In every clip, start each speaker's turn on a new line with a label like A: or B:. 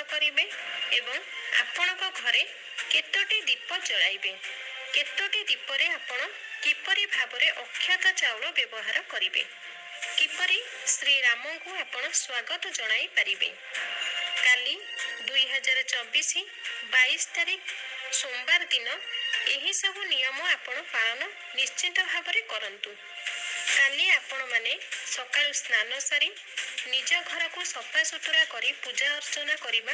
A: करिवे एवं आपणक घरे केतोटी दीप जलाइबे। केतोटी दीपरे आपण किपरि भाबरे अक्षत चाउल व्यवहार करिवे, किपरि श्री राम को आपण स्वागत जणाई पारिबे। काली 2024 22 तारीख सोमवार दिन यही सब नियम आपण पालन निश्चित भाव करंतु। काली आपण माने सकाळु स्नान सारी निज घर को सफा सुतुरा करी पूजा अर्चना करिबा,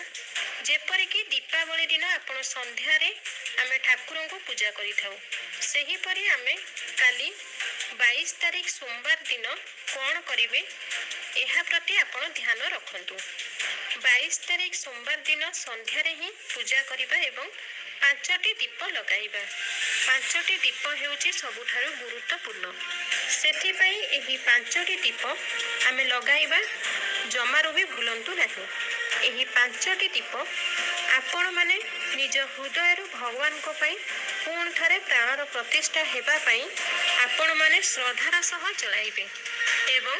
A: जेपरिक दीपावली दिन आपण संध्यारे आमे ठाकुर को पूजा करिथाउ, सेही परी आमे काली 22 तारीख सोमवार दिन कौन करिवे एहा प्रति आपण ध्यान रखंतु। 22 तारीख सोमवार दिन संध्यारे ही पूजा करिबा एवं 5टी दीप लगाइबा। 5टी दीप हेउची सबुठारु गुरुत्वपूर्ण, सेथि पई एही 5टी दीप आमे लगाइबा जमारू भी भूलंतु नाही। एही 5टी दीप आपण माने निज हृदय भगवान को पई पुण थरे प्राणर प्रतिष्ठा हेबा पई आपण माने श्रद्धार सह जलाइबे एवं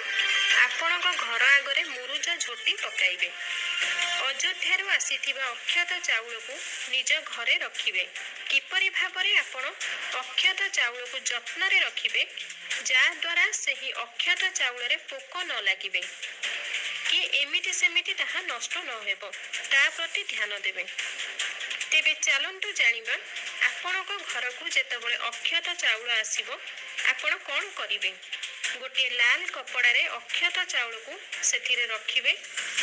A: आपणक घर आगरे मुरुज झोटी पकाइबे। अयोध्यारू आसीथिबा अक्षत चाउल को निज घरे रखिबे। किपरि भाबरे आपण अक्षत चाउल को जत्न रे रखिबे जा द्वारा सेही अक्षत चाउल रे पोक न लागिबे कि एमिति सेमिति ताहा नष्ट न हेबो, ता प्रति ध्यान देबे। तेबे चलंतु जानिबा आपणक घर को जेतबेले अक्षत चाउल आसीबो आपण कोन करिवे। गोटे लाल कपड़ा रे अक्षत चाउल को सेथिरे रखिबे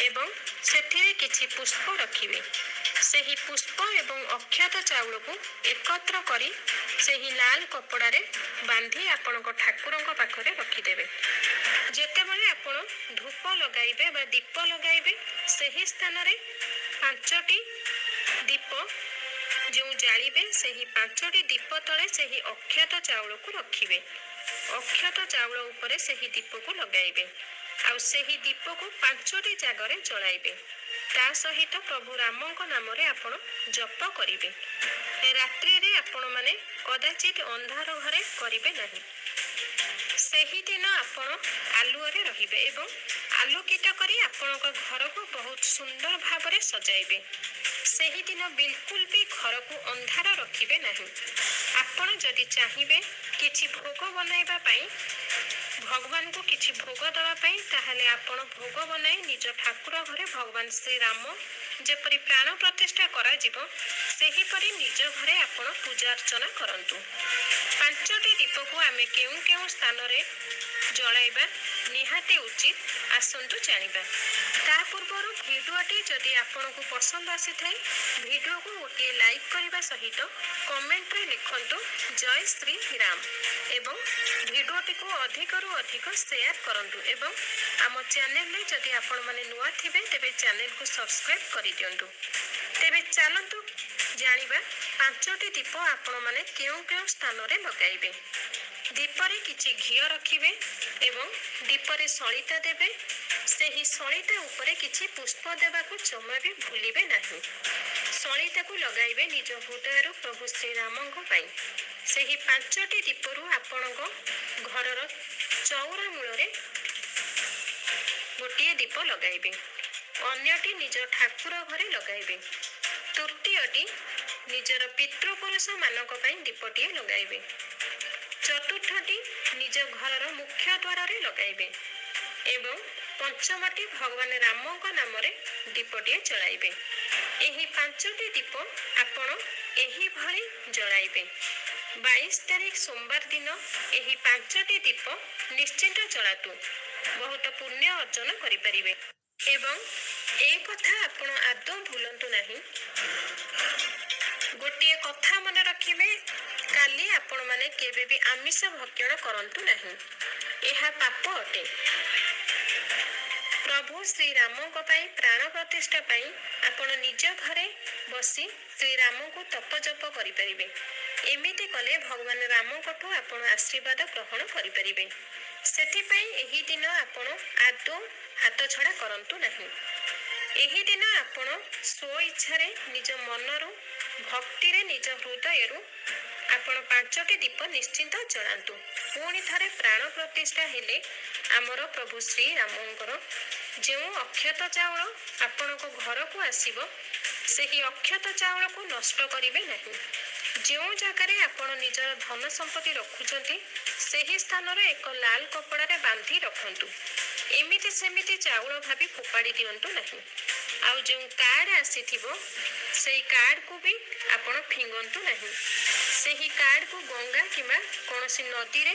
A: एवं सेथिरे किछि पुष्प रखिबे। सेही पुष्प एवं अक्षत चाउल को एकत्र करी सेही लाल कपड़ा रे बांधी आपणक ठाकुरंक पाखरे रखिदेबे। जेतेबेले आपण धूप लगाइबे बा दीप लगाइबे सेही स्थान रे 5टी दीप जो जालिबे सेही 5टी दीप तले सेही अक्षत चाउल को रखिबे। अक्षत चाउल उपरे सेही दीप को लगाइबे आउ सेही दीप को 5टी जागरे जलाइबे। ता सहित प्रभु रामंक नाम रे आपण जप करिवे। रात्रि रे आपण माने कदाचित अंधार घरे करिवे नाही। सेही दिन आपण आलुअरे रहिबे एवं आलोकित करी आपणक घर को बहुत सुंदर भावरे सजाइबे। सेही दिन बिल्कुल भी घर को अंधार रखिबे नाही। आपण जदि चाहिबे किछि भोग बनाइबा पई भगवान को किछि भोग दवा पई ताहाले आपण भोग बनाई निज ठाकुर घरे भगवान श्री राम जेपरि प्राण प्रतिष्ठा करा जिवो सेही परि निज घरे आपण पूजा अर्चना करंतु। 5टी दीप को आमे केउ केउ स्थान रे जलाइबा निहाते उचित, आसंतु जानिबा। ता पूर्वरु भिडियोटी जदि आपण को पसंद आसी थाए भिडियो को गोटे लाइक करबा सहित कमेंट रे लिखंतु जय श्री राम एवं भिडियोटी को अधिकरु अधिक शेयर करंतु एवं आम चैनल रे जदि आपण माने नुआ थिबे तेबे चैनल को सब्सक्राइब करि दियंतु। तेबे चलंतु जानिबा 5टी दीप आपण माने केउ केउ स्थान रे लगाइबे। दीपरे किछि घियो रखिबे एवं दीपरे सलिता देबे। सेही सलिता उपरे किछि पुष्प देबा को जमा भी भूलिबे नाही। सलिता को लगाइबे निज हृदय प्रभु श्री रामंक पई। सेही 5टी दीपरु आपणक घरर चौरा मूलरे गोटे दीप लगाइबे, अन्यटी निज ठाकुर घरे लगाइबे, तृतीयटी निजर पितृपुरुष मानक पई दीपटिए लगाइबे, चतुर्थटी निज घरर मुख्य द्वार रे लगाइबे एवं पंचमटी भगवान रामंक नाम रे दीपटिए जलाइबे। एही 5टी दीप आपण एही भली जलाइबे। 22 तारीख सोमवार दिन एही 5टी दीप निश्चित जलातु, बहुत पुण्य अर्जन करि परिबे एवं ए कथा आपण आदौ भूलंतु नाही। गोटे कथा मन रखिबे, काली आपण माने केबे भी आमिष भक्षण करंतु नाही, एहा पाप अटे। प्रभु श्री राम को पाई प्राण प्रतिष्ठा पाई आपण निज घरे बसी श्री राम को तप जप करि परिबे। एमिति कले भगवान राम कोठो आपण आशीर्वाद ग्रहण करि परिबे। सेथि पई एही दिन आपण आदौ हाथ छड़ा करंतु नाही। एही दिन आपण स्व इच्छा रे निज मनरु भक्ति रे निज हृदय रु ଆପଣ 5ଟି ଦୀପ ନିଶ୍ଚିନ୍ତ ଜଳାନ୍ତୁ। ପୁଣି ଥରେ ପ୍ରାଣ ପ୍ରତିଷ୍ଠା ହେଲେ ଆମର ପ୍ରଭୁ ଶ୍ରୀରାମଙ୍କର ଯେଉଁ ଅକ୍ଷତ ଚାଉଳ ଆପଣଙ୍କ ଘରକୁ ଆସିବ ସେହି ଅକ୍ଷତ ଚାଉଳକୁ ନଷ୍ଟ କରିବେ ନାହିଁ। ଯେଉଁ ଜାଗାରେ ଆପଣ ନିଜର ଧନ ସମ୍ପତ୍ତି ରଖୁଛନ୍ତି ସେହି ସ୍ଥାନରେ ଏକ ଲାଲ କପଡ଼ାରେ ବାନ୍ଧି ରଖନ୍ତୁ। ଏମିତି ସେମିତି ଚାଉଳ ଭାବି ଫୋପାଡ଼ି ଦିଅନ୍ତୁ ନାହିଁ। ଆଉ ଯେଉଁ କାର୍ଡ଼ ଆସିଥିବ ସେଇ କାର୍ଡ଼କୁ ବି ଆପଣ ଫିଙ୍ଗନ୍ତୁ ନାହିଁ। ସେହି କାର୍ଡ଼କୁ ଗଙ୍ଗା କିମ୍ବା କୌଣସି ନଦୀରେ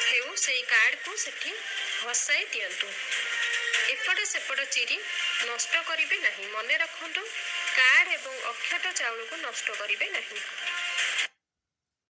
A: ହେଉ ସେଇ କାର୍ଡ଼କୁ ସେଠି ଭସାଇ ଦିଅନ୍ତୁ। ଏପଟ ସେପଟ ଚିରି ନଷ୍ଟ କରିବେ ନାହିଁ। ମନେ ରଖନ୍ତୁ, କାର୍ଡ଼ ଏବଂ ଅକ୍ଷତ ଚାଉଳକୁ ନଷ୍ଟ କରିବେ ନାହିଁ।